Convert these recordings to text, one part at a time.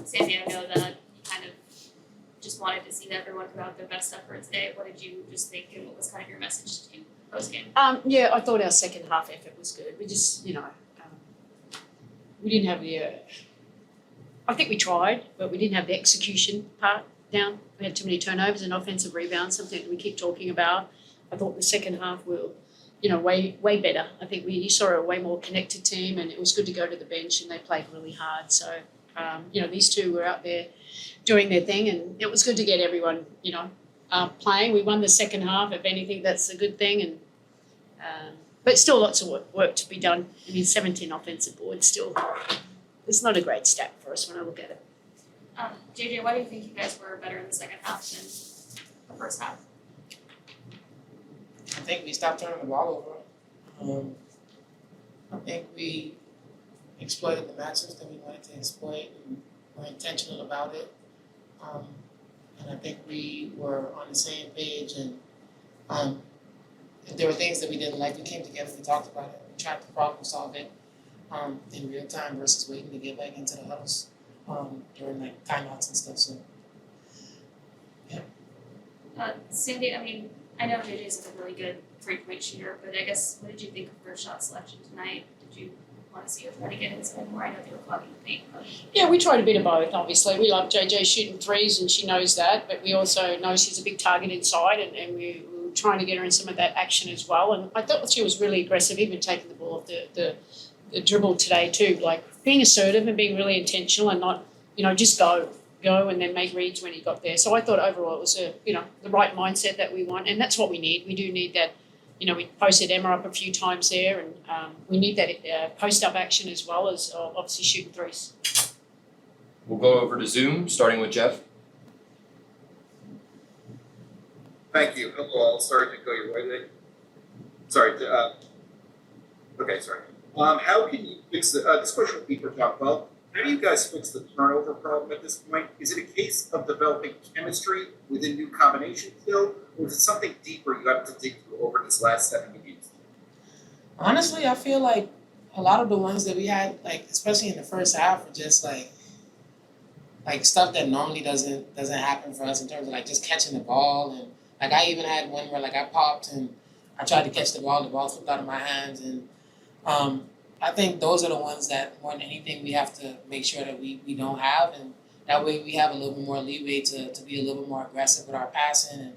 Sandy, I know that you kind of just wanted to see that everyone put out their best efforts today. What did you just think, and what was kind of your message to team post game? Yeah, I thought our second half effort was good. We just, we didn't have the. I think we tried, but we didn't have the execution part down. We had too many turnovers and offensive rebounds, something that we keep talking about. I thought the second half will, way better. I think you saw a way more connected team, and it was good to go to the bench, and they played really hard. So, these two were out there doing their thing, and it was good to get everyone, playing. We won the second half. If anything, that's a good thing, and but still lots of work to be done. 17 offensive boards still. It's not a great stat for us when I look at it. JJ, why do you think you guys were better in the second half than the first half? I think we stopped turning the ball over. I think we exploited the matchups that we wanted to exploit and were intentional about it. And I think we were on the same page, and if there were things that we didn't like, we came together, we talked about it, we tried to problem solve it in real time versus waiting to get back into the huddles during timeouts and stuff. So, yeah. Sandy, I know JJ's a really good 3-point shooter, but I guess what did you think of her shot selection tonight? Did you want to see her try to get inside more? I know they were clogging the paint. Yeah, we tried a bit of both, obviously. We love JJ shooting threes, and she knows that, but we also know she's a big target inside, and we were trying to get her in some of that action as well. And I thought she was really aggressive, even taking the ball off the dribble today too, like being assertive and being really intentional and not, just go and then make reads when he got there. So I thought overall it was the right mindset that we want, and that's what we need. We do need that. We posted Emma up a few times there, and we need that post-up action as well as obviously shooting threes. We'll go over to Zoom, starting with Jeff. Thank you. Hello all. Sorry to go your way today. Sorry. Okay, sorry. How can you fix this question will be for Jonquel. How do you guys fix the turnover problem at this point? Is it a case of developing chemistry with a new combination still, or is it something deeper you have to dig through over these last 7 games? Honestly, I feel like a lot of the ones that we had, especially in the first half, were just like stuff that normally doesn't happen for us in terms of just catching the ball. And I even had one where I popped and I tried to catch the ball slipped out of my hands, and I think those are the ones that more than anything we have to make sure that we don't have, and that way we have a little bit more leeway to be a little bit more aggressive with our passing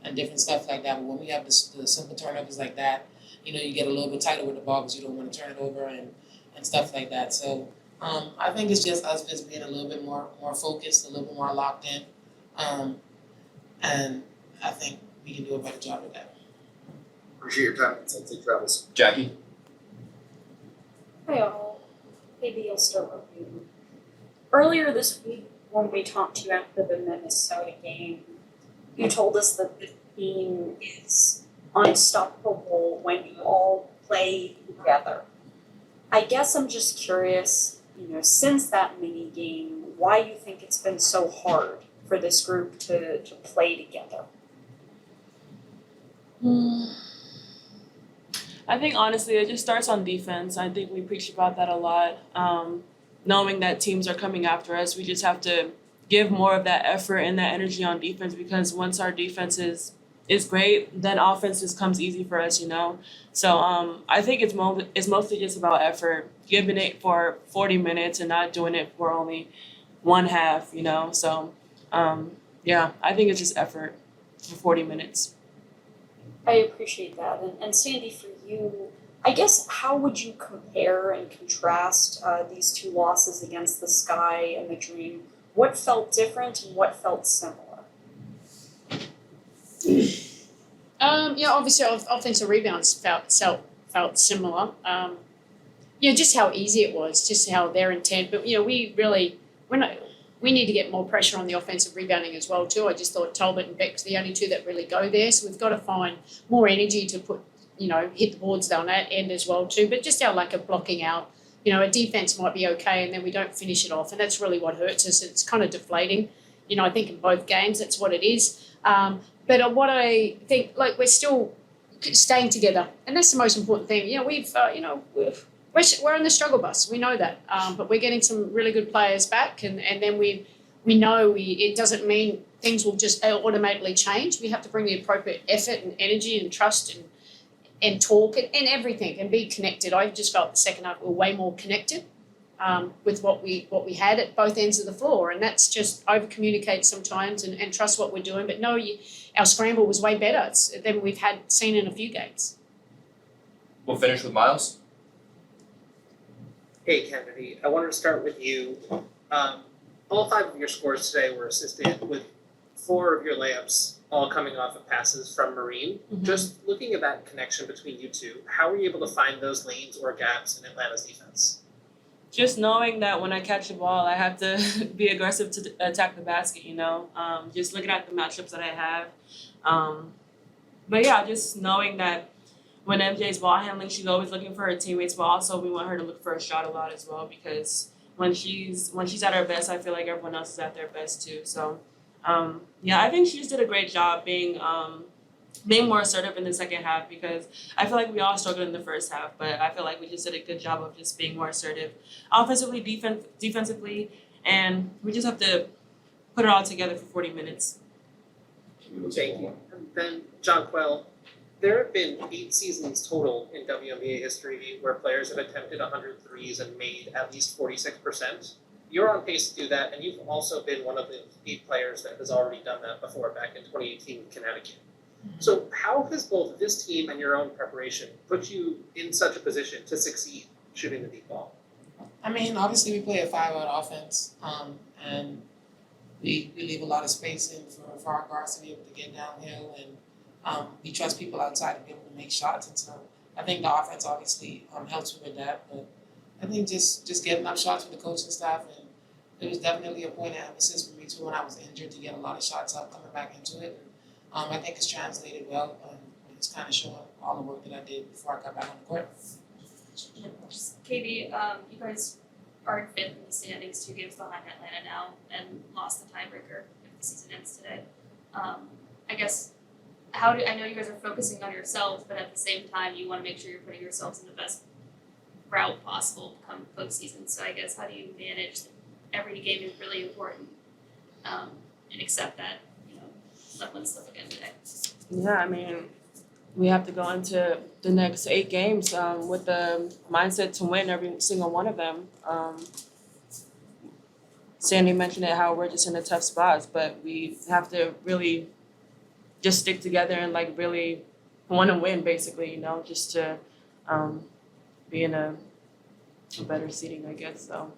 and different stuff like that. But when we have the simple turnovers like that, you get a little bit tighter with the ball because you don't want to turn it over and stuff like that. So I think it's just us just being a little bit more focused, a little bit more locked in, and I think we can do a better job with that. Appreciate your time. Safe travels. Jackie. Hi all. Maybe I'll start with you. Earlier this week, when we talked to you after the Minnesota game, you told us that the team is unstoppable when you all play together. I guess I'm just curious, since that mini game, why you think it's been so hard for this group to play together. I think honestly it just starts on defense. I think we preach about that a lot. Knowing that teams are coming after us, we just have to give more of that effort and that energy on defense, because once our defense is great, then offense just comes easy for us, So I think it's mostly just about effort, giving it for 40 minutes and not doing it for only one half, So I think it's just effort for 40 minutes. I appreciate that. And Sandy, for you, I guess how would you compare and contrast these two losses against the Sky and the Dream? What felt different and what felt similar? Obviously offensive rebounds felt similar. Just how easy it was, just how their intent. But we need to get more pressure on the offensive rebounding as well too. I just thought Talbot and Beck's the only two that really go there. So we've got to find more energy to put, hit the boards down that end as well too. But just our lack of blocking out. A defense might be okay and then we don't finish it off. And that's really what hurts us. It's kind of deflating. I think in both games that's what it is. But what I think, we're still staying together. And that's the most important thing. we're on the struggle bus. We know that, but we're getting some really good players back, and then we know it doesn't mean things will just automatically change. We have to bring the appropriate effort and energy and trust and talk and everything and be connected. I just felt the second half we were way more connected with what we had at both ends of the floor, and that's just over communicate sometimes and trust what we're doing. But no, our scramble was way better than we've seen in a few games. We'll finish with Miles. Hey Kennedy, I wanted to start with you. All 5 of your scores today were assisted with 4 of your layups all coming off of passes from Marine. Mhm. Just looking at that connection between you two, how were you able to find those lanes or gaps in Atlanta's defense? Just knowing that when I catch the ball, I have to be aggressive to attack the basket, just looking at the matchups that I have. But yeah, just knowing that when MJ's ball handling, she's always looking for her teammates, but also we want her to look for a shot a lot as well, because when she's at her best, I feel like everyone else is at their best too. So I think she just did a great job being more assertive in the second half, because I feel like we all struggled in the first half, but I feel like we just did a good job of just being more assertive offensively, defensively, and we just have to put it all together for 40 minutes. Thank you. And then Jonquel, there have been 8 seasons total in WNBA history where players have attempted 100 threes and made at least 46%. You're on pace to do that, and you've also been one of the 8 players that has already done that before back in 2018 in Connecticut. So how has both this team and your own preparation put you in such a position to succeed shooting the deep ball? I mean, obviously we play a 5-out offense, and we leave a lot of space in for our guards to be able to get downhill, and we trust people outside to be able to make shots. And so I think the offense obviously helps with that, but I think just getting up shots with the coaching staff, and it was definitely a point of emphasis for me too when I was injured to get a lot of shots up coming back into it. I think it's translated well. It's kind of showing all the work that I did before I got back on the court. Katie, you guys are in 5th in the standings, 2 games behind Atlanta now, and lost the tiebreaker if the season ends today. I guess, I know you guys are focusing on yourselves, but at the same time, you want to make sure you're putting yourselves in the best route possible come postseason. So I guess, how do you manage every game is really important, and accept that, let one slip again today? Yeah, I mean, we have to go into the next 8 games with the mindset to win every single one of them. Sandy mentioned it, how we're just in a tough spots, but we have to really just stick together and really want to win, basically, just to be in a better seating, I guess. So